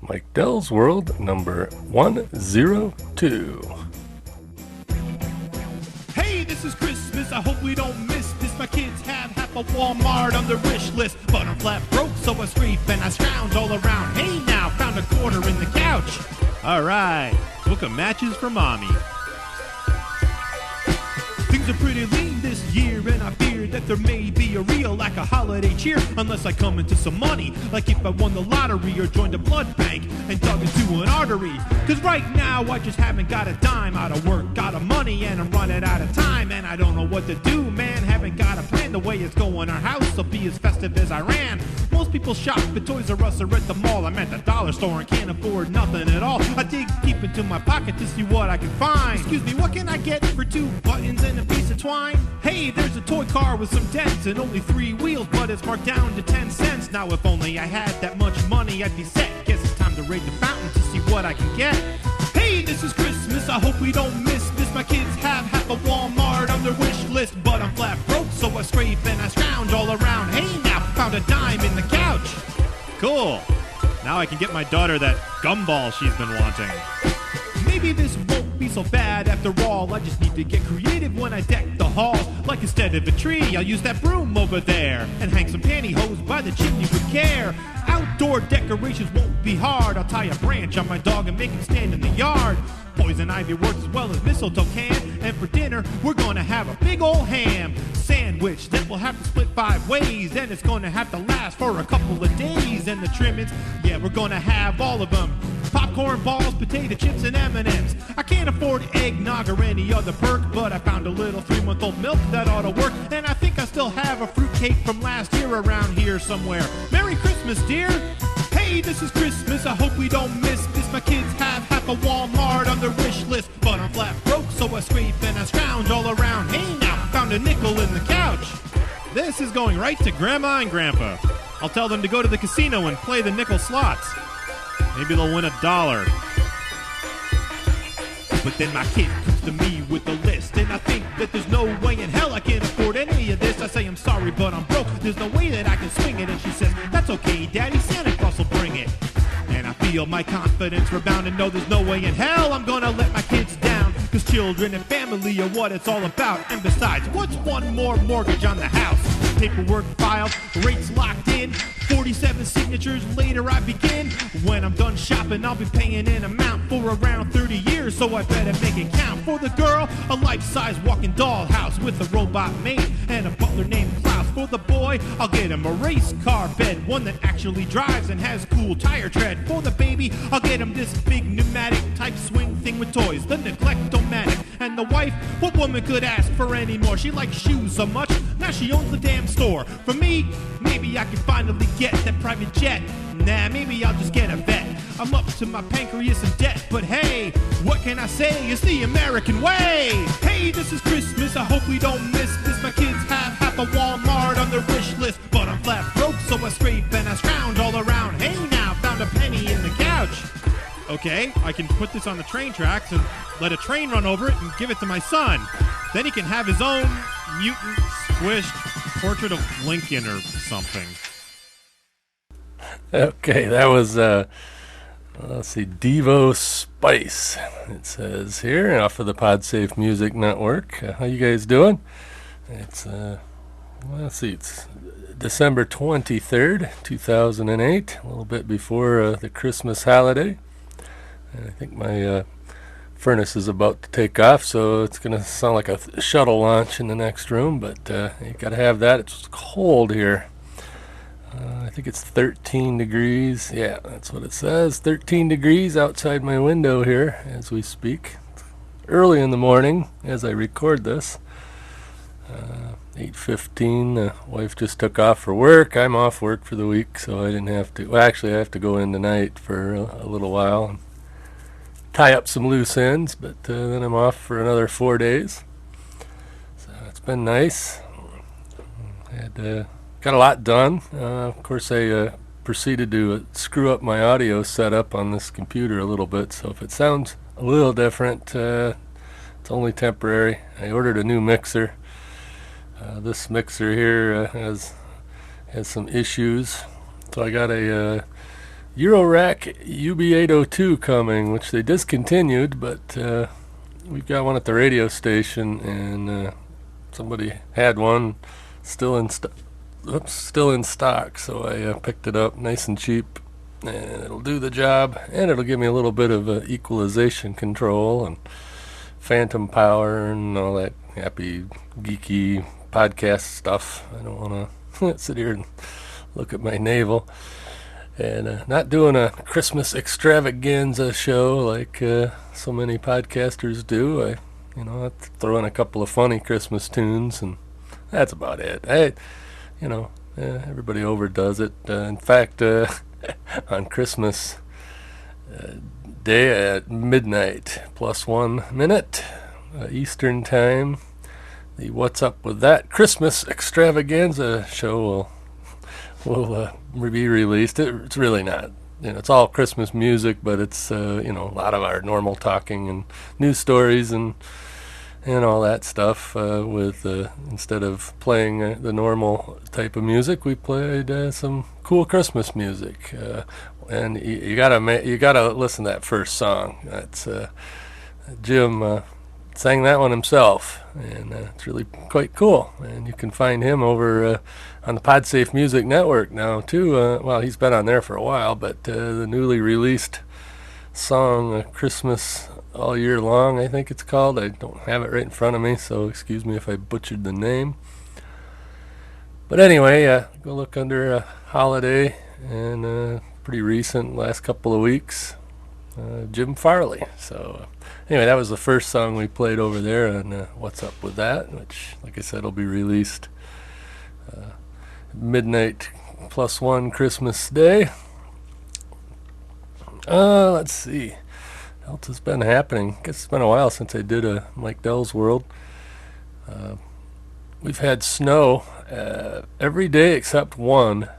Mike Dell's World number 102. Hey, this is Christmas, I hope we don't miss this. My kids have half a Walmart on their wish list, but I'm flat broke, so I scrape and I scrounge all around. Hey now, found a quarter in the couch. Alright, book of matches for mommy. Things are pretty lean this year, and I fear that there may be a real lack of holiday cheer unless I come into some money, like if I won the lottery or joined a blood bank and dug into an artery. Cause right now I just haven't got a dime, out of work, out of money, and I'm running out of time, and I don't know what to do, man. Haven't got a plan. The way it's going, our house will be as festive as Iran. Most people shop at Toys R Us or at the mall. I'm at the dollar store and can't afford nothing at all. I dig deep into my pocket to see what I can find. Excuse me, what can I get for 2 buttons and a piece of twine? Hey, there's a toy car with some dents and only 3 wheels, but it's marked down to 10 cents. Now if only I had that much money, I'd be set. Guess it's time to raid the fountain to see what I can get. Hey, this is Christmas, I hope we don't miss this. My kids have half a Walmart on their wish list, but I'm flat broke, so I scrape and I scrounge all around. Hey now, found a dime in the couch. Cool. Now I can get my daughter that gumball she's been wanting. Maybe this won't be so bad after all. I just need to get creative when I deck the hall. Like instead of a tree, I'll use that broom over there and hang some pantyhose by the chimney with care. Outdoor decorations won't be hard. I'll tie a branch on my dog and make him stand in the yard. Poison ivy works as well as mistletoe can. And for dinner, we're gonna have a big old ham sandwich that we'll have to split 5 ways. And it's gonna have to last for a couple of days. And the trimmings, yeah, we're gonna have all of them. Popcorn, balls, potato chips, and M&Ms. I can't afford eggnog or any other perk, but I found a little 3-month-old milk that ought to work. And I think I still have a fruitcake from last year around here somewhere. Merry Christmas, dear. Hey, this is Christmas, I hope we don't miss this. My kids have half a Walmart on their wish list, but I'm flat broke, so I scrape and I scrounge all around. Hey now, found a nickel in the couch. This is going right to Grandma and Grandpa. I'll tell them to go to the casino and play the nickel slots. Maybe they'll win $1. But then my kid comes to me with a list, and I think that there's no way in hell I can afford any of this. I say, I'm sorry, but I'm broke. There's no way that I can swing it. And she says, that's okay, Daddy, Santa Claus will bring it. And I feel my confidence rebound and know there's no way in hell I'm gonna let my kids down. Cause children and family are what it's all about. And besides, what's one more mortgage on the house? Paperwork filed, rates locked in, 47 signatures later I begin. When I'm done shopping, I'll be paying an amount for around 30 years, so I better make it count. For the girl, a life-size walking dollhouse with a robot maid and a butler named Klaus. For the boy, I'll get him a race car bed, one that actually drives and has cool tire tread. For the baby, I'll get him this big pneumatic type swing thing with toys, the Neglectomatic. And the wife, what woman could ask for any more? She likes shoes so much, now she owns the damn store. For me, maybe I can finally get that private jet. Nah, maybe I'll just get a vet. I'm up to my pancreas in debt, but hey, what can I say? It's the American way. Hey, this is Christmas, I hope we don't miss this. My kids have half a Walmart on their wish list, but I'm flat broke, so I scrape and I scrounge all around. Hey now, found a penny in the couch. Okay, I can put this on the train tracks and let a train run over it and give it to my son. Then he can have his own mutant squished portrait of Lincoln or something. Okay, that was, let's see, Devo Spice, it says here, off of the PodSafe Music Network. How you guys doing? It's, let's see, it's December 23rd, 2008, a little bit before the Christmas holiday. And I think my furnace is about to take off, so it's going to sound like a shuttle launch in the next room, but you got to have that. It's cold here. I think it's 13 degrees. Yeah, that's what it says. 13 degrees outside my window here as we speak. Early in the morning as I record this. 8:15. The wife just took off for work. I'm off work for the week, so I didn't have to. Well, actually, I have to go in tonight for a little while and tie up some loose ends, but then I'm off for another 4 days. So it's been nice. Had got a lot done. Of course, I proceeded to screw up my audio setup on this computer a little bit, so if it sounds a little different, it's only temporary. I ordered a new mixer. This mixer here has some issues, so I got a Eurorack UB802 coming, which they discontinued, but we've got one at the radio station, and somebody had one still in still in stock, so I picked it up nice and cheap, and it'll do the job, and it'll give me a little bit of equalization control and phantom power and all that happy geeky podcast stuff. I don't want to sit here and look at my navel. And not doing a Christmas extravaganza show like so many podcasters do. I throw in a couple of funny Christmas tunes, and that's about it. Everybody overdoes it. In fact, on Christmas Day at midnight plus 1 minute Eastern time, the What's Up With That Christmas extravaganza show will be released. It's really not. It's all Christmas music, but it's a lot of our normal talking and news stories and all that stuff. With instead of playing the normal type of music, we played some cool Christmas music. And you gotta listen to that first song. That's Jim sang that one himself, and it's really quite cool. And you can find him over on the PodSafe Music Network now too. Well, he's been on there for a while, but the newly released song "Christmas All Year Long," I think it's called. I don't have it right in front of me, so excuse me if I butchered the name. But anyway, go look under holiday, and pretty recent, last couple of weeks, Jim Farley. So anyway, that was the first song we played over there, and What's Up With That, which, like I said, will be released midnight plus 1 Christmas Day. Let's see what else has been happening. I guess it's been a while since I did a Mike Dell's World. We've had snow every day except one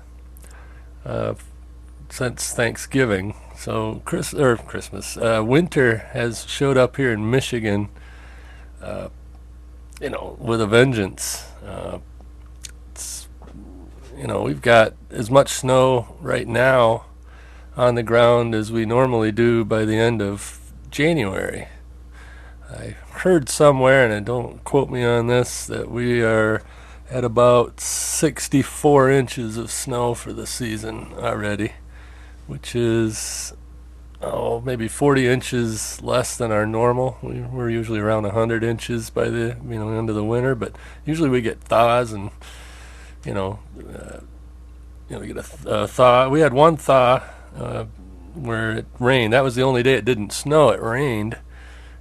since Thanksgiving. So Christmas, winter has showed up here in Michigan, with a vengeance. We've got as much snow right now on the ground as we normally do by the end of January. I heard somewhere, and don't quote me on this, that we are at about 64 inches of snow for the season already, which is maybe 40 inches less than our normal. We're usually around 100 inches by the end of the winter, but usually we get thaws, and we get a thaw. We had one thaw where it rained. That was the only day it didn't snow. It rained,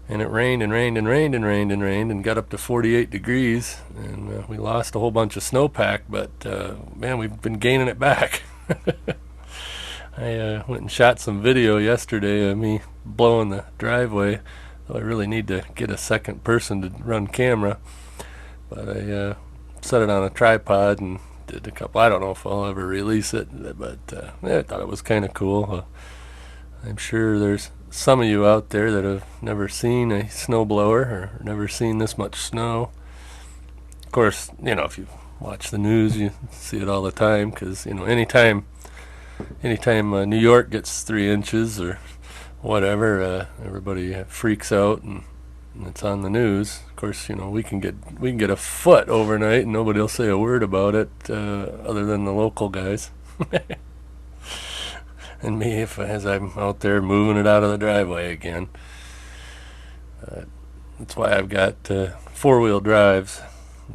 and it rained and rained and rained and rained and rained and got up to 48 degrees, and we lost a whole bunch of snowpack, but man, we've been gaining it back. I went and shot some video yesterday of me blowing the driveway. I really need to get a second person to run camera, but I set it on a tripod and did a couple. I don't know if I'll ever release it, but I thought it was kind of cool. I'm sure there's some of you out there that have never seen a snowblower or never seen this much snow. Of course, if you watch the news, you see it all the time, because anytime New York gets 3 inches or whatever, everybody freaks out, and it's on the news. Of course, we can get a foot overnight, and nobody will say a word about it other than the local guys. And me, as I'm out there moving it out of the driveway again. That's why I've got 4-wheel drives.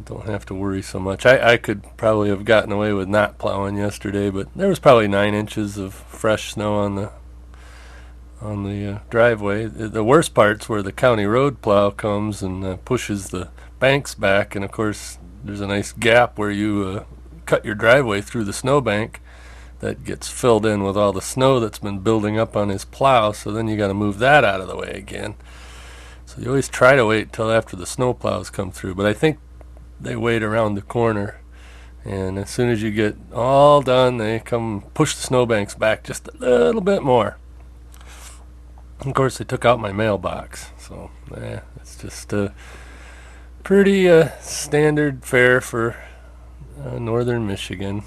Don't have to worry so much. I could probably have gotten away with not plowing yesterday, but there was probably 9 inches of fresh snow on the driveway. The worst part's where the county road plow comes and pushes the banks back, and of course there's a nice gap where you cut your driveway through the snowbank that gets filled in with all the snow that's been building up on his plow, so then you got to move that out of the way again. So you always try to wait till after the snow plows come through, but I think they wait around the corner, and as soon as you get all done, they come push the snowbanks back just a little bit more. Of course, they took out my mailbox, so it's just pretty standard fare for northern Michigan.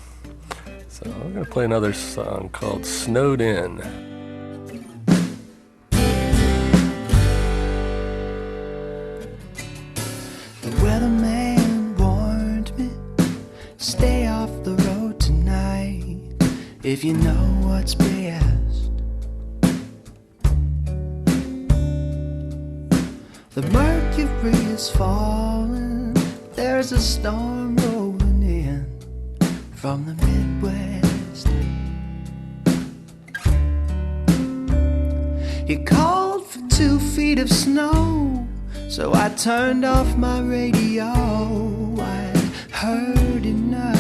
So I'm going to play another song called Snowed In. The weatherman warned me, stay off the road tonight if you know what's best. The mercury is falling, there's a storm rolling in from the Midwest. He called for 2 feet of snow, so I turned off my radio. I'd heard enough.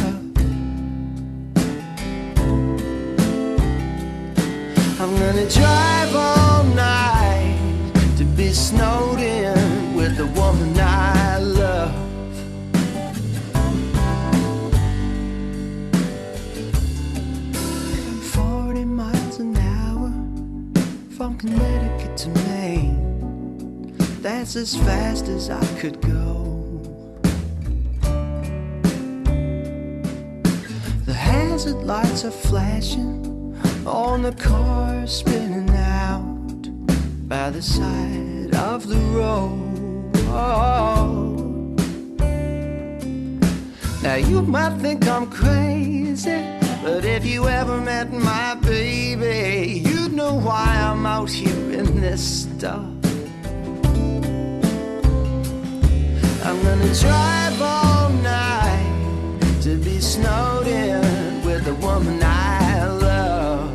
I'm gonna drive all night to be snowed in with the woman I love. 40 miles an hour from Connecticut to Maine, that's as fast as I could go. The hazard lights are flashing on the car spinning out by the side of the road. Now you might think I'm crazy, but if you ever met my baby, you'd know why I'm out here in this stuff. I'm gonna drive all night to be snowed in with the woman I love.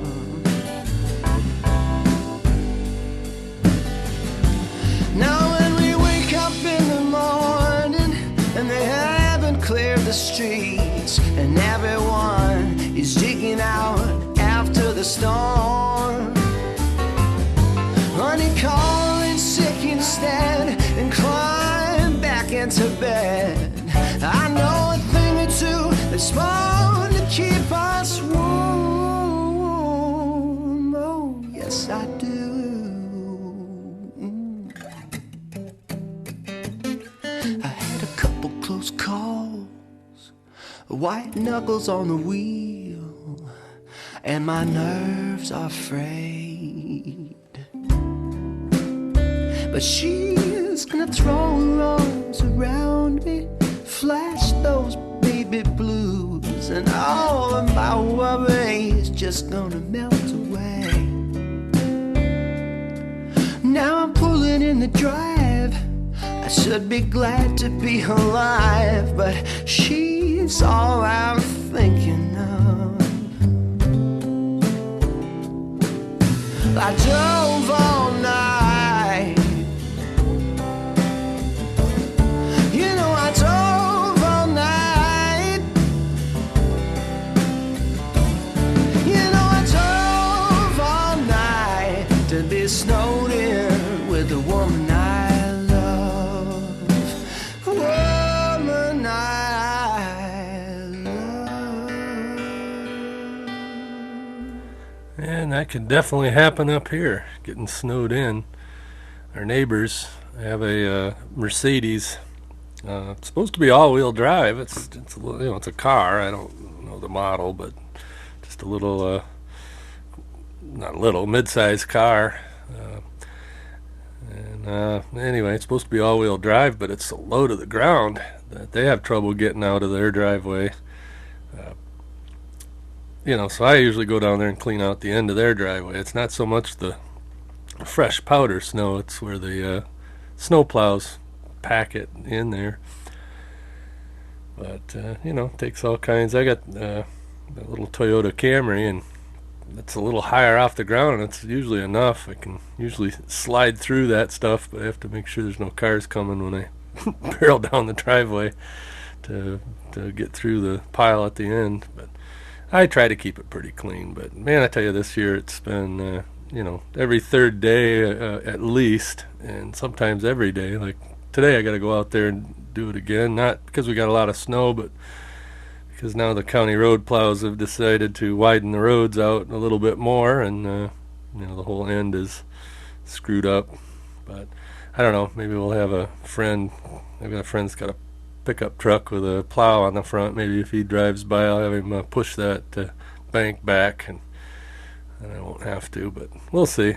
Now when we wake up in the morning and they haven't cleared the streets and everyone is digging out after the storm, honey, call in sick instead and climb back into bed. I know a thing or two that's supposed to keep us warm. Oh, yes, I do. I had a couple close calls, white knuckles on the wheel, and my nerves are frayed. But she's gonna throw her arms around me, flash those baby blues, and all of my worries just gonna melt away. Now I'm pulling in the drive, I should be glad to be alive, but she's all I'm thinking of. I drove all night, you know I drove all night, you know I drove all night to be snowed in with the woman I love, woman I love. And that could definitely happen up here, getting snowed in. Our neighbors have a Mercedes. It's supposed to be all-wheel drive. It's a little, it's a car. I don't know the model, but just a little, not little, mid-sized car. Anyway, it's supposed to be all-wheel drive, but it's so low to the ground that they have trouble getting out of their driveway. So I usually go down there and clean out the end of their driveway. It's not so much the fresh powder snow, it's where the snow plows pack it in there. But, it takes all kinds. I got a little Toyota Camry, and it's a little higher off the ground, and it's usually enough. I can usually slide through that stuff, but I have to make sure there's no cars coming when I barrel down the driveway to get through the pile at the end. But I try to keep it pretty clean. But man, I tell you, this year it's been every third day at least, and sometimes every day. Like today I got to go out there and do it again, not because we got a lot of snow, but because now the county road plows have decided to widen the roads out a little bit more, and the whole end is screwed up. But I don't know, maybe we'll have a friend. I've got a friend that's got a pickup truck with a plow on the front. Maybe if he drives by, I'll have him push that bank back, and I won't have to, but we'll see.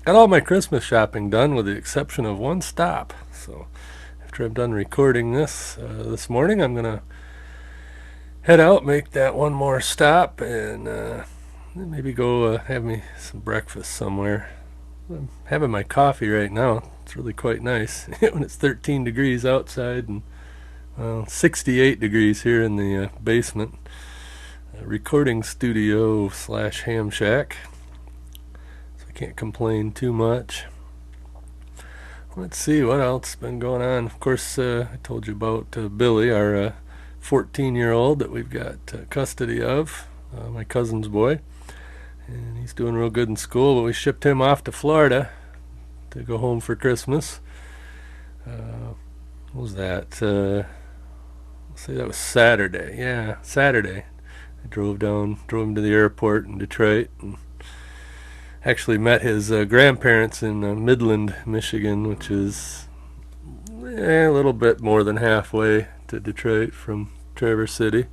Got all my Christmas shopping done with the exception of one stop. So after I'm done recording this morning, I'm going to head out, make that one more stop, and maybe go have me some breakfast somewhere. I'm having my coffee right now. It's really quite nice when it's 13 degrees outside and 68 degrees here in the basement. Recording studio / ham shack. So I can't complain too much. Let's see what else has been going on. Of course, I told you about Billy, our 14-year-old that we've got custody of, my cousin's boy. And he's doing real good in school, but we shipped him off to Florida to go home for Christmas. What was that? Let's see, that was Saturday. Yeah, Saturday. I drove him to the airport in Detroit, and actually met his grandparents in Midland, Michigan, which is a little bit more than halfway to Detroit from Traverse City.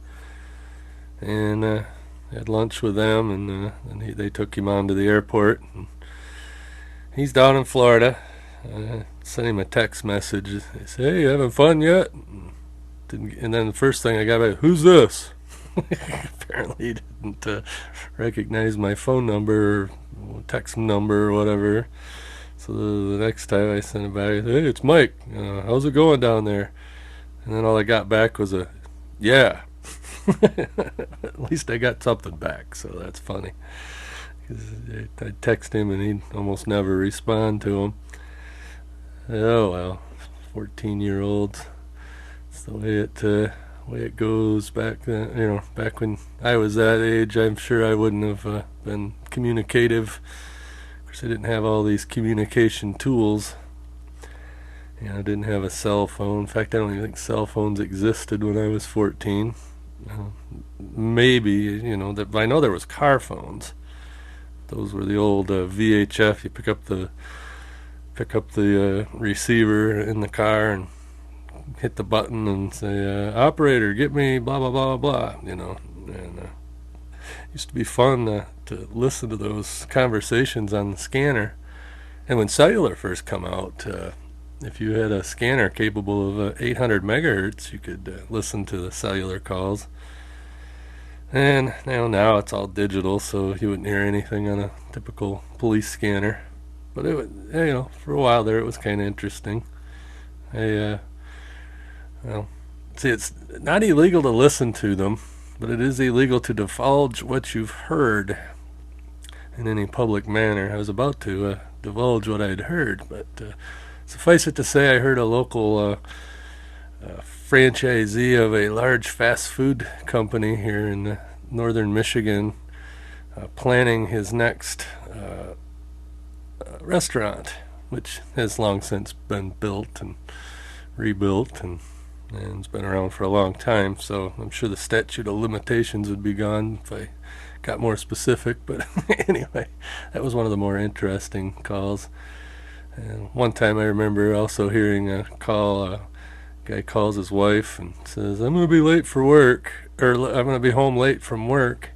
And had lunch with them, and they took him on to the airport. And he's down in Florida. Sent him a text message. They say, "Hey, you having fun yet?" And then the first thing I got back, "Who's this?" Apparently he didn't recognize my phone number or text number or whatever. So the next time I sent it back, "Hey, it's Mike. How's it going down there?" And then all I got back was a, "Yeah." At least I got something back, so that's funny. 'Cause I text him and he'd almost never respond to him. Oh well, 14-year-olds. It's the way it goes back then. Back when I was that age, I'm sure I wouldn't have been communicative. Of course, I didn't have all these communication tools. I didn't have a cell phone. In fact, I don't even think cell phones existed when I was 14. Maybe, that I know there was car phones. Those were the old VHF. You pick up the receiver in the car and hit the button and say, "Operator, get me blah blah blah blah." And it used to be fun to listen to those conversations on the scanner. And when cellular first come out, if you had a scanner capable of 800 megahertz, you could listen to the cellular calls. And now it's all digital, so you wouldn't hear anything on a typical police scanner. But it was, for a while there, it was kind of interesting. See, it's not illegal to listen to them, but it is illegal to divulge what you've heard in any public manner. I was about to divulge what I'd heard, but suffice it to say, I heard a local franchisee of a large fast food company here in northern Michigan planning his next restaurant, which has long since been built and rebuilt and it's been around for a long time, so I'm sure the statute of limitations would be gone if I got more specific. But anyway, that was one of the more interesting calls. And one time I remember also hearing a call, a guy calls his wife and says, "I'm going to be late for work," or "I'm going to be home late from work."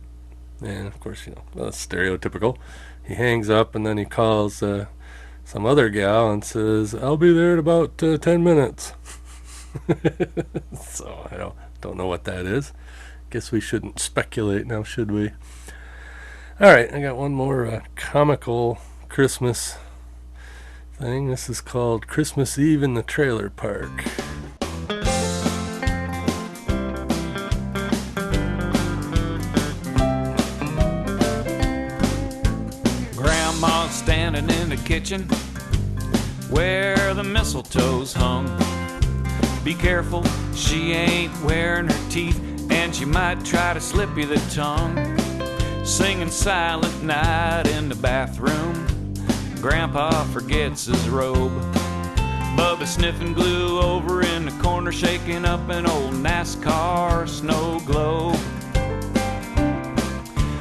And of course, that's stereotypical. He hangs up and then he calls some other gal and says, "I'll be there in about 10 minutes. So I don't know what that is. Guess we shouldn't speculate now, should we? Alright, I got one more comical Christmas thing. This is called Christmas Eve in the Trailer Park. Grandma's standing in the kitchen where the mistletoe's hung. Be careful, she ain't wearing her teeth, and she might try to slip you the tongue. Singing Silent Night in the bathroom, Grandpa forgets his robe. Bubba sniffing glue over in the corner, shaking up an old NASCAR snow globe.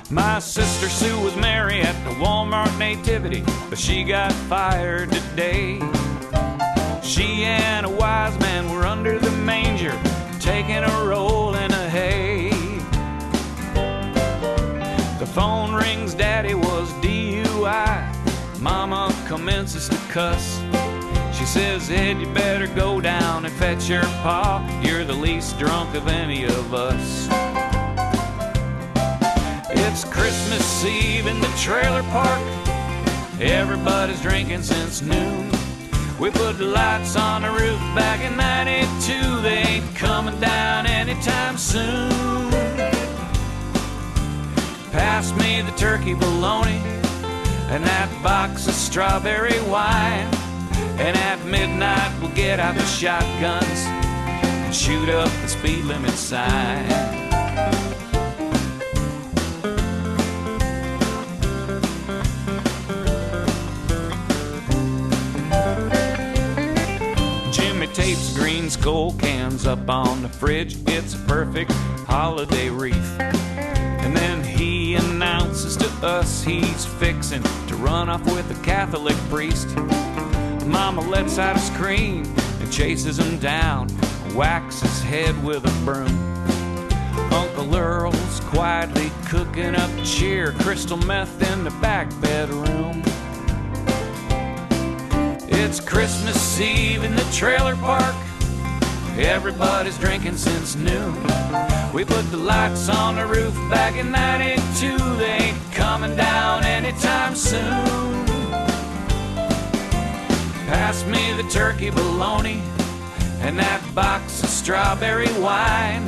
My sister Sue was Mary at the Walmart nativity, but she got fired today. She and a wise man were under the manger, taking a roll in a hay. The phone rings, Daddy was DUI. Mama commences to cuss. She says, Ed, you better go down and fetch your pa. You're the least drunk of any of us. It's Christmas Eve in the trailer park. Everybody's drinking since noon. We put the lights on the roof back in 92. They ain't coming down anytime soon. Pass me the turkey bologna and that box of strawberry wine. And at midnight we'll get out the shotguns and shoot up the speed limit sign. Jimmy tapes green skull cans up on the fridge. It's a perfect holiday wreath. And then he announces to us he's fixing to run off with a Catholic priest. Mama lets out a scream and chases him down, whacks his head with a broom. Uncle Earl's quietly cooking up cheer, crystal meth in the back bedroom. It's Christmas Eve in the trailer park. Everybody's drinking since noon. We put the lights on the roof back in 92. They ain't coming down anytime soon. Pass me the turkey bologna and that box of strawberry wine.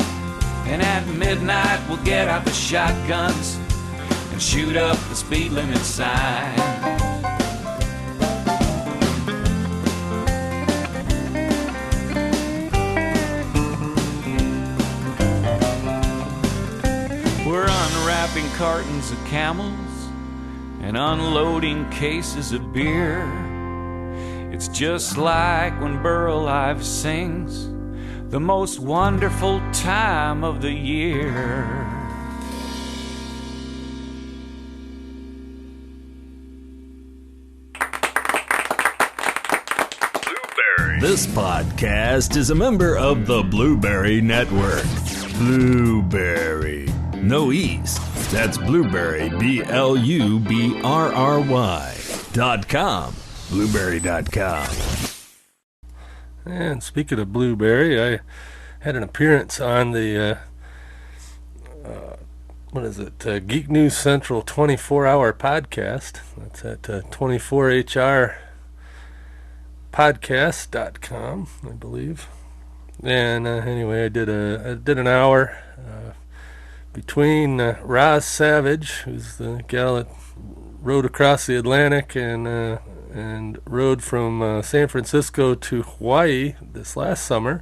And at midnight we'll get out the shotguns and shoot up the speed limit sign. We're unwrapping cartons of Camels and unloading cases of beer. It's just like when Burl Ives sings, the most wonderful time of the year. This podcast is a member of the Blueberry Network. Blueberry. No E's. That's Blueberry, BLUBRRY.com. Blueberry.com. And speaking of Blueberry, I had an appearance on the, Geek News Central 24-hour podcast. That's at 24HRpodcast.com, I believe. And anyway, I did an hour between Roz Savage, who's the gal that rode across the Atlantic and rode from San Francisco to Hawaii this last summer,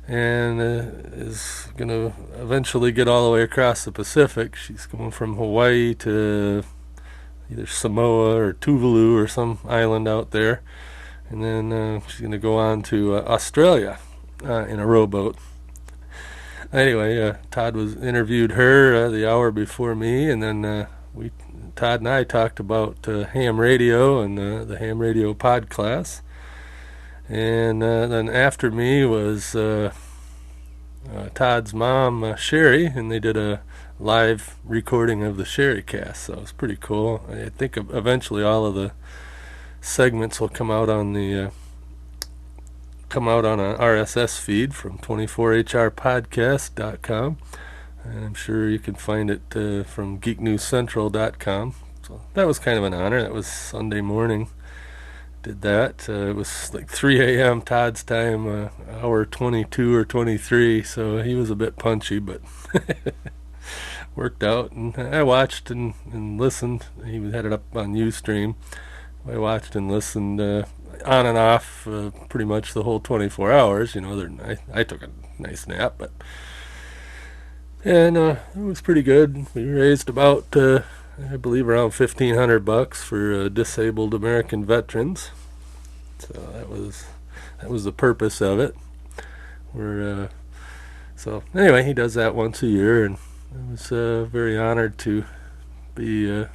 and is going to eventually get all the way across the Pacific. She's going from Hawaii to either Samoa or Tuvalu or some island out there, and then she's going to go on to Australia in a rowboat. Anyway, Todd interviewed her the hour before me, and then Todd and I talked about ham radio and the ham radio pod class. And then after me was Todd's mom, Sherry, and they did a live recording of the Sherry cast. So it was pretty cool. I think eventually all of the segments will come out on an RSS feed from 24HRpodcast.com. And I'm sure you can find it from geeknewscentral.com. So that was kind of an honor. That was Sunday morning. Did that. It was like 3 a.m. Todd's time, hour 22 or 23. So he was a bit punchy, but worked out. And I watched and listened. He had it up on Ustream. I watched and listened on and off pretty much the whole 24 hours. You know, I took a nice nap, but. And it was pretty good. We raised about, I believe, around $1,500 for disabled American veterans. So that was the purpose of it. So anyway, he does that once a year, and I was very honored to be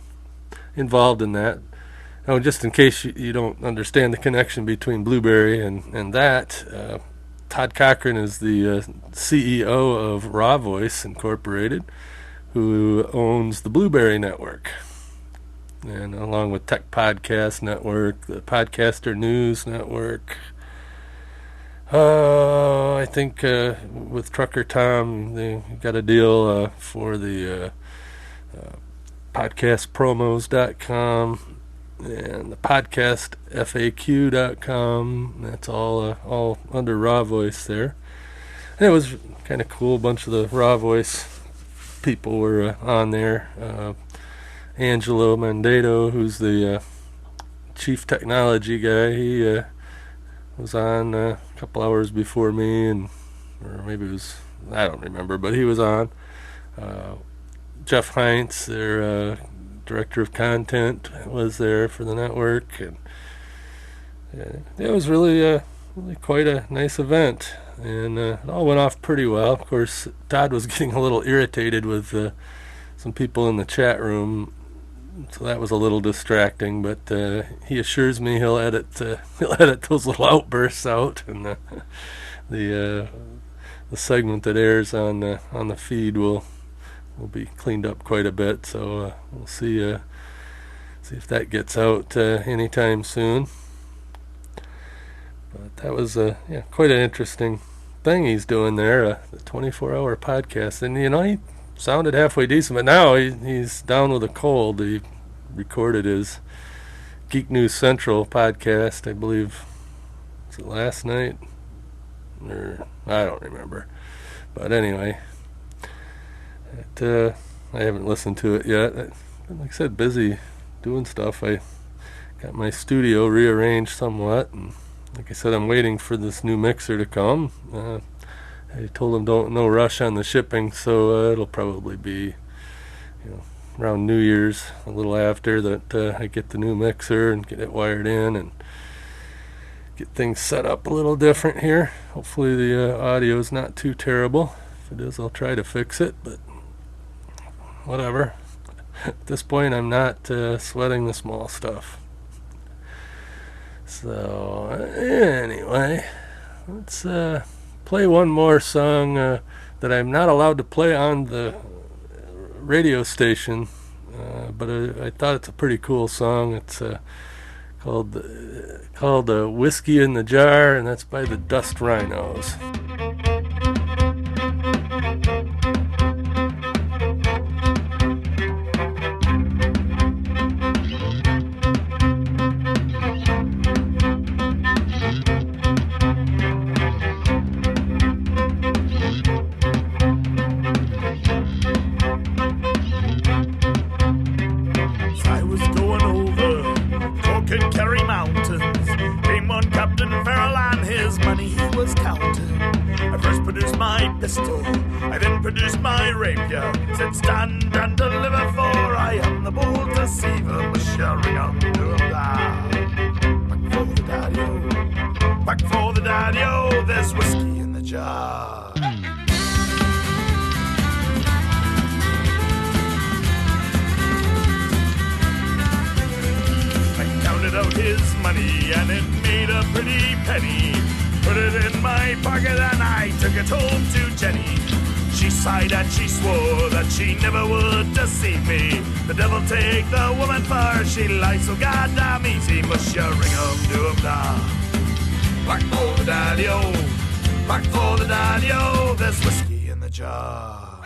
involved in that. Now, just in case you don't understand the connection between Blueberry and that. Todd Cochran is the CEO of Raw Voice Incorporated, who owns the Blueberry Network. And along with Tech Podcast Network, the Podcaster News Network. I think with Trucker Tom, they got a deal for the podcastpromos.com and the podcastfaq.com. That's all under Raw Voice there. And it was kind of cool. A bunch of the Raw Voice people were on there. Angelo Mandato, who's the chief technology guy, he was on a couple hours before me, or maybe it was, I don't remember, but he was on. Jeff Heinz, their director of content, was there for the network, and it was really quite a nice event, and it all went off pretty well. Of course, Todd was getting a little irritated with some people in the chat room, so that was a little distracting, but he assures me he'll edit those little outbursts out, and the segment that airs on the feed will be cleaned up quite a bit. So we'll see if that gets out anytime soon. But that was quite an interesting thing he's doing there, the 24-hour podcast, and he sounded halfway decent, but now he's down with a cold. He recorded his Geek News Central podcast, I believe, was it last night? Or I don't remember. But anyway, I haven't listened to it yet. Like I said, busy doing stuff. I got my studio rearranged somewhat, and like I said, I'm waiting for this new mixer to come. I told him no rush on the shipping, so it'll probably be, around New Year's, a little after that, I get the new mixer and get it wired in and get things set up a little different here. Hopefully the audio is not too terrible. If it is, I'll try to fix it, but whatever. At this point, I'm not sweating the small stuff. So anyway, let's play one more song that I'm not allowed to play on the radio station, but I thought it's a pretty cool song. It's called Whiskey in the Jar, and that's by the Dust Rhinos. I then produced my rapier, said stand and deliver, for I am the bold deceiver, mushering on to Back for the daddy-o, back for the daddy-o, there's whiskey in the jar. I counted out his money and it made a pretty penny. Put it in my pocket and I took it home to Jenny. She sighed and she swore that she never would deceive me. The devil take the woman, for she lies so goddamn easy. Mushering da. Back for the daddy-o, back for the daddy-o, there's whiskey in the jar.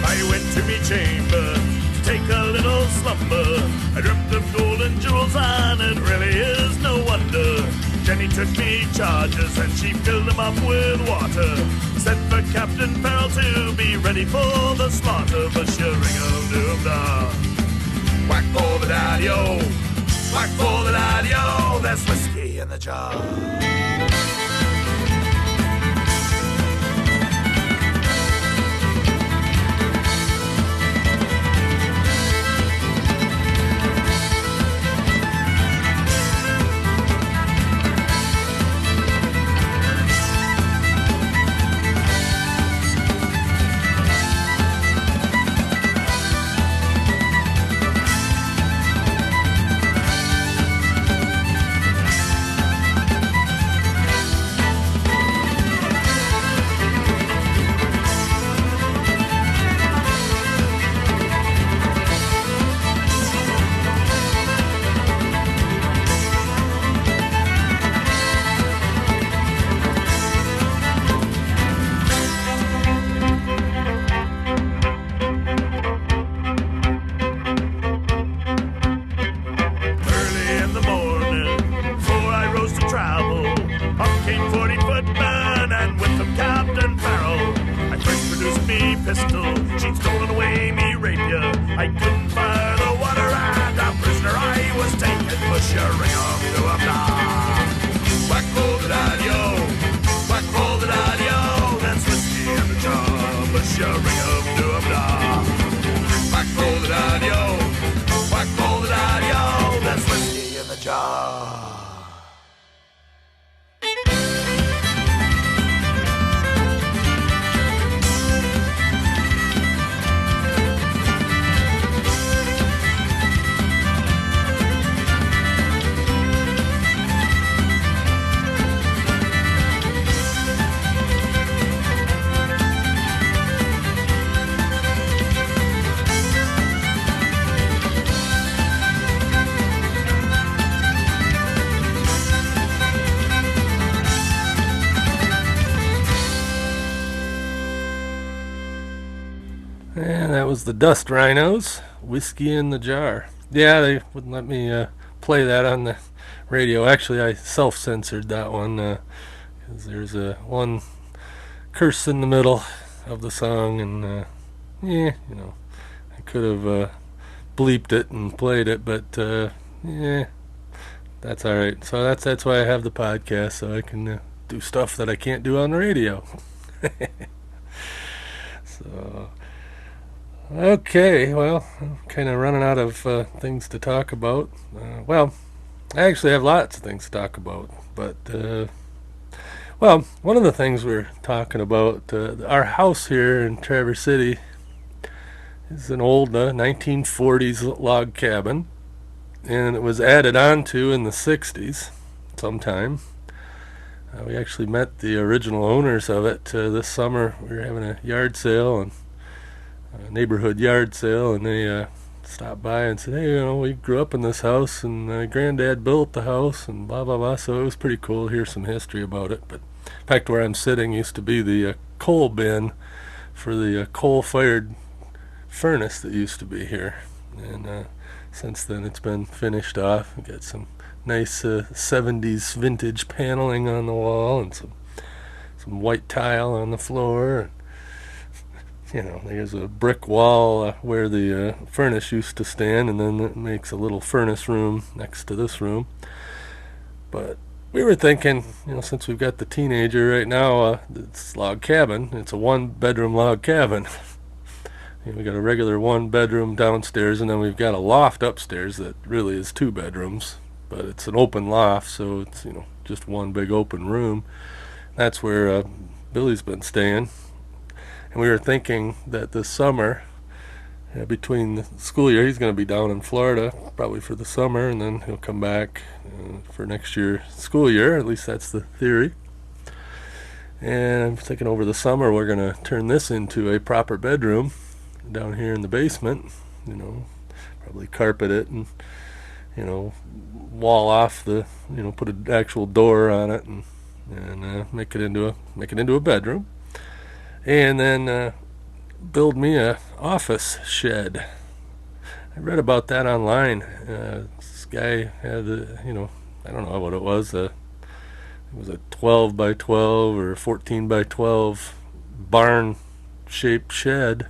I went to me chamber, take a little slumber. I dreamt of golden jewels and it really is no wonder. Jenny took me charges and she filled them up with water. Said for Captain Farrell to be ready for the slaughter. Mushering da. Whack for the daddy-o, whack for the daddy-o, there's whiskey in the jar. pistol. She'd stolen away me rapier. I couldn't fire the water and a prisoner I was taken. Push your ring up to a blah. Whack roll the daddy-o. Whack roll the daddy-o. That's whiskey in the jar. Push your ring up to a blah. Whack roll the daddy-o. Whack roll the daddy-o. That's whiskey in the jar. And that was the Dust Rhinos, Whiskey in the Jar. Yeah, they wouldn't let me play that on the radio. Actually, I self-censored that one because there's one curse in the middle of the song, and I could have bleeped it and played it, but that's all right. So that's why I have the podcast, so I can do stuff that I can't do on the radio. So. Okay, well, I'm kind of running out of things to talk about. Well, I actually have lots of things to talk about, but, one of the things we're talking about, our house here in Traverse City is an old 1940s log cabin, and it was added on to in the 60s sometime. We actually met the original owners of it this summer. We were having a yard sale, and neighborhood yard sale, and they stopped by and said, hey, we grew up in this house, and Granddad built the house, and blah blah blah. So it was pretty cool to hear some history about it. But in fact, where I'm sitting used to be the coal bin for the coal-fired furnace that used to be here, and since then it's been finished off. We got some nice 70s vintage paneling on the wall, and some white tile on the floor, and there's a brick wall where the furnace used to stand, and then it makes a little furnace room next to this room. But we were thinking, since we've got the teenager right now, it's log cabin. It's a one-bedroom log cabin. We got a regular one-bedroom downstairs, and then we've got a loft upstairs that really is 2 bedrooms, but it's an open loft, so it's just one big open room. That's where Billy's been staying. And we were thinking that this summer, between the school year, he's going to be down in Florida probably for the summer, and then he'll come back for next year's school year. At least that's the theory. And I'm thinking over the summer we're going to turn this into a proper bedroom down here in the basement. Probably carpet it and wall off the put an actual door on it and make it into a bedroom. And then build me a office shed. I read about that online. This guy had, I don't know what it was. It was a 12 by 12 or 14 by 12 barn-shaped shed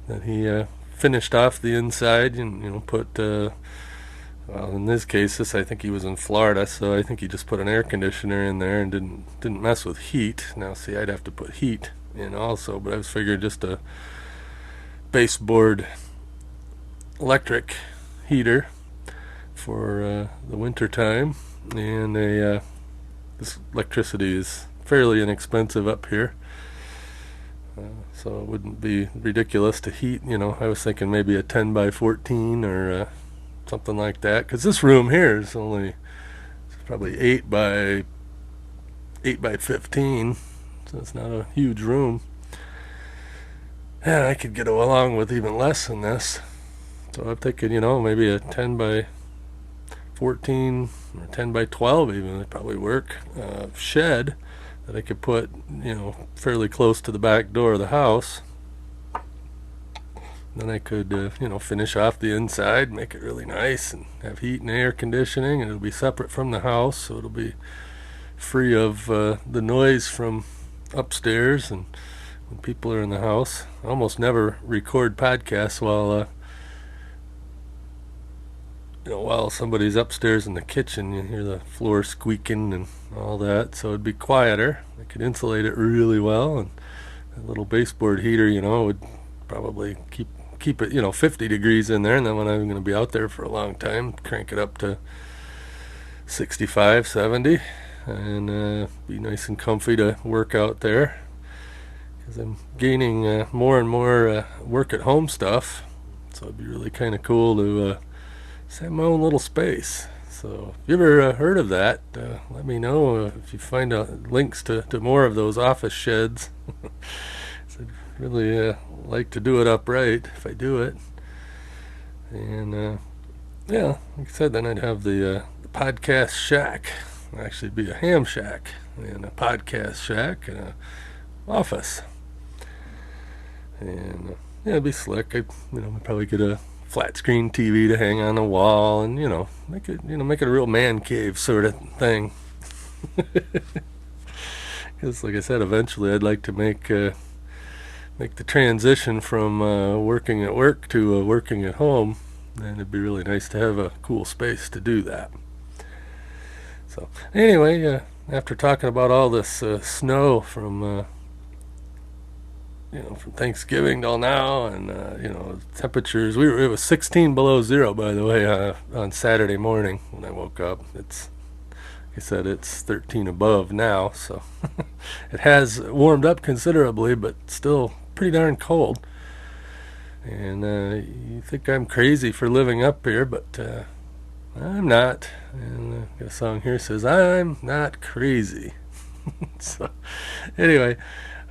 that he finished off the inside and put. Well, in this case, I think he was in Florida, so I think he just put an air conditioner in there and didn't mess with heat. Now, see, I'd have to put heat in also, but I was figuring just a baseboard electric heater for the winter time, and this electricity is fairly inexpensive up here, so it wouldn't be ridiculous to heat. I was thinking maybe a 10 by 14 or something like that, because this room here is probably 8 by 15. So it's not a huge room. And I could get along with even less than this. So I'm thinking, maybe a 10 by 14 or 10 by 12 even would probably work. Shed that I could put, fairly close to the back door of the house. Then I could, finish off the inside, make it really nice, and have heat and air conditioning, and it'll be separate from the house, so it'll be free of the noise from upstairs, and when people are in the house. I almost never record podcasts while somebody's upstairs in the kitchen. You hear the floor squeaking and all that, so it'd be quieter. I could insulate it really well, and a little baseboard heater, would probably keep it, 50 degrees in there, and then when I'm going to be out there for a long time, crank it up to 65, 70, and be nice and comfy to work out there, because I'm gaining more and more work at home stuff, so it'd be really kind of cool to just have my own little space. So if you ever heard of that, let me know if you find links to more of those office sheds. So I'd really like to do it upright if I do it. And like I said, then I'd have the podcast shack. It'd actually be a ham shack and a podcast shack and a office. And it'd be slick. I'd probably get a flat screen TV to hang on the wall, and make it a real man cave sort of thing. Because like I said, eventually I'd like to make the transition from working at work to working at home, and it'd be really nice to have a cool space to do that. So anyway, after talking about all this snow from Thanksgiving till now, and temperatures. It was 16 below zero, by the way, on Saturday morning when I woke up. Like I said, it's 13 above now, so it has warmed up considerably, but still pretty darn cold. And you think I'm crazy for living up here, but I'm not. And the song here says, "I'm not crazy." So anyway,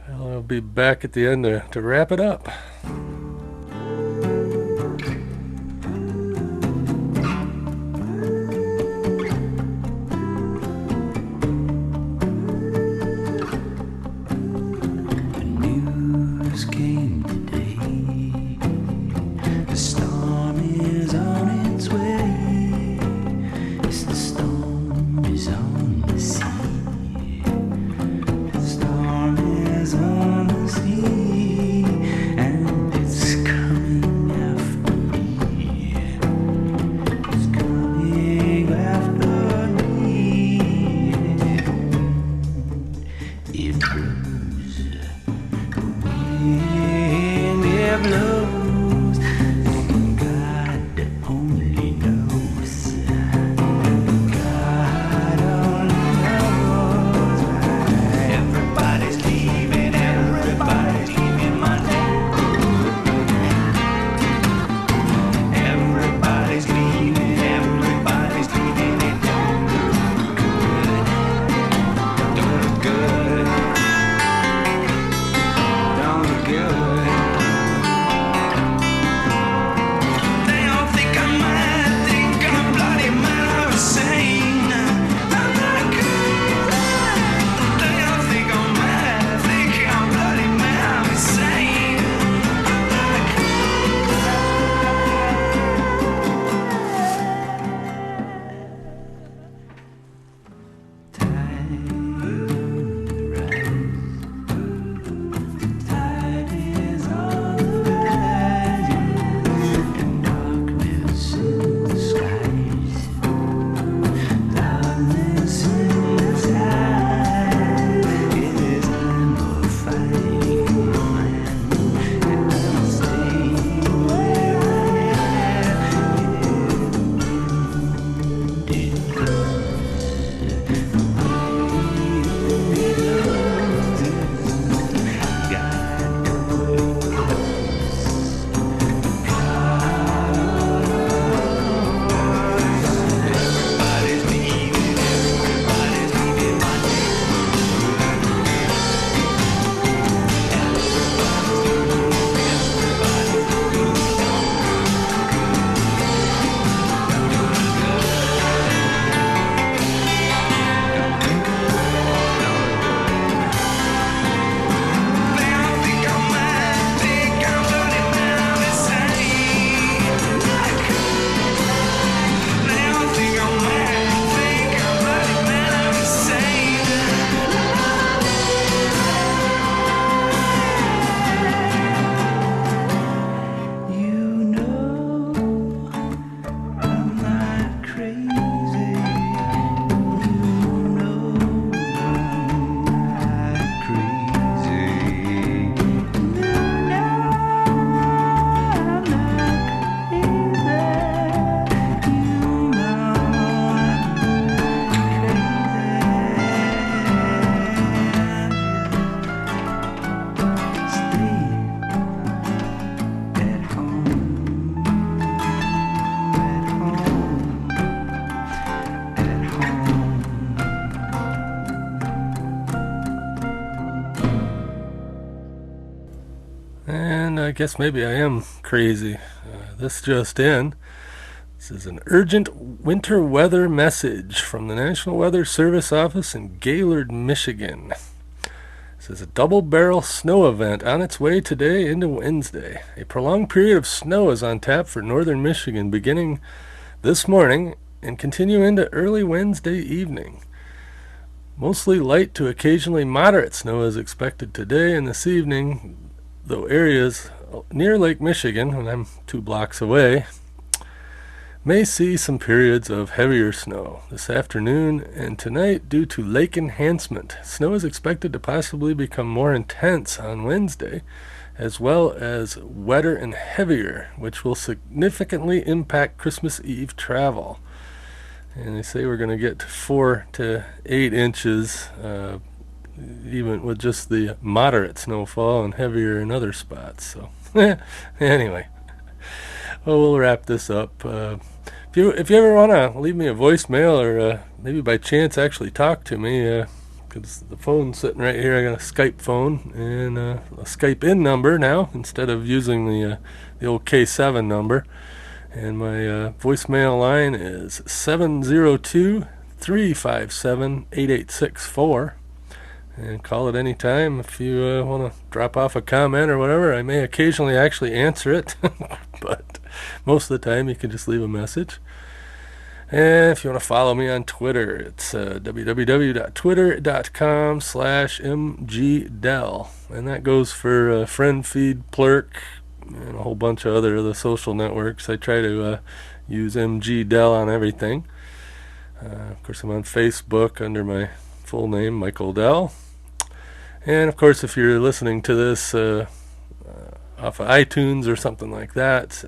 I'll be back at the end to wrap it up. The news came today. The storm is on its way. Yes, the storm is on the sea. On the sea, and it's coming after me. It's coming after me. It blows, the wind it blows, and God only knows. God only knows. Everybody's leaving. Everybody's leaving Monday. Everybody's leaving. Everybody's leaving. It don't look good. Don't look good. Don't look good. And I guess maybe I am crazy. This just in. This is an urgent winter weather message from the National Weather Service office in Gaylord, Michigan. This is a double-barrel snow event on its way today into Wednesday. A prolonged period of snow is on tap for northern Michigan beginning this morning and continue into early Wednesday evening. Mostly light to occasionally moderate snow is expected today and this evening, though areas near Lake Michigan, and I'm 2 blocks away, may see some periods of heavier snow this afternoon and tonight due to lake enhancement. Snow is expected to possibly become more intense on Wednesday, as well as wetter and heavier, which will significantly impact Christmas Eve travel. And they say we're going to get 4 to 8 inches, even with just the moderate snowfall and heavier in other spots. So anyway, well, we'll wrap this up. If you ever want to leave me a voicemail or maybe by chance actually talk to me, because the phone's sitting right here, I got a Skype phone and a Skype in number now instead of using the old K7 number. And my voicemail line is 702-357-8864. And call it any time if you want to drop off a comment or whatever. I may occasionally actually answer it, but most of the time you can just leave a message. And if you want to follow me on Twitter, it's www.twitter.com/mgdell. And that goes for Friend, Feed, Plurk, and a whole bunch of other the social networks. I try to use MGDell on everything. Of course, I'm on Facebook under my full name, Michael Dell. And of course, if you're listening to this off of iTunes or something like that,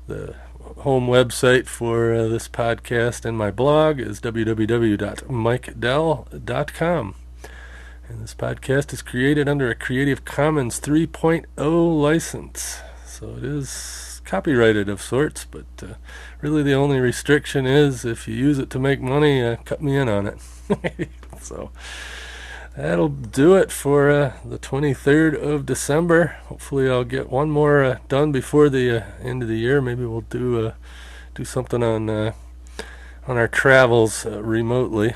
the home website for this podcast and my blog is www.mikedell.com. And this podcast is created under a Creative Commons 3.0 license. So it is copyrighted of sorts, but really the only restriction is if you use it to make money, cut me in on it. So that'll do it for the 23rd of December. Hopefully I'll get one more done before the end of the year. Maybe we'll do something on our travels remotely.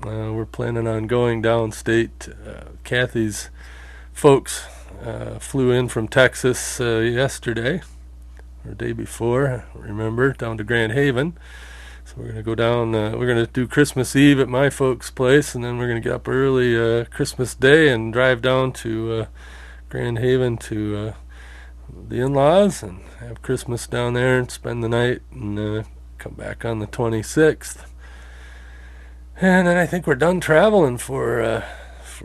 We're planning on going downstate. Kathy's folks flew in from Texas yesterday, or day before, remember, down to Grand Haven. So we're going to go down, we're going to do Christmas Eve at my folks' place, and then we're going to get up early Christmas Day and drive down to Grand Haven to the in-laws and have Christmas down there and spend the night and come back on the 26th. And then I think we're done traveling for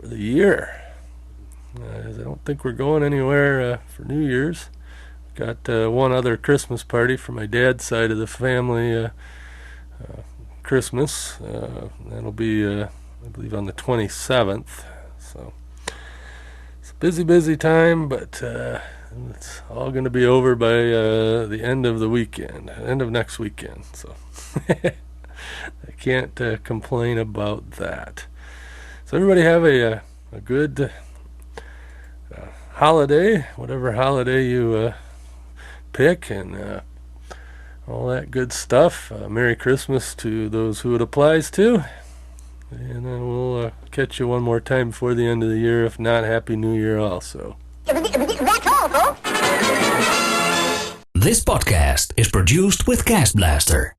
the year. I don't think we're going anywhere for New Year's. Got one other Christmas party for my dad's side of the family. Christmas. That'll be, I believe, on the 27th. So it's a busy time, but it's all going to be over by the end of the weekend, end of next weekend. So I can't complain about that. So everybody have a good holiday, whatever holiday you pick, and all that good stuff. Merry Christmas to those who it applies to. And then we'll catch you one more time before the end of the year. If not, Happy New Year also. That's all, folks. This podcast is produced with Cast Blaster.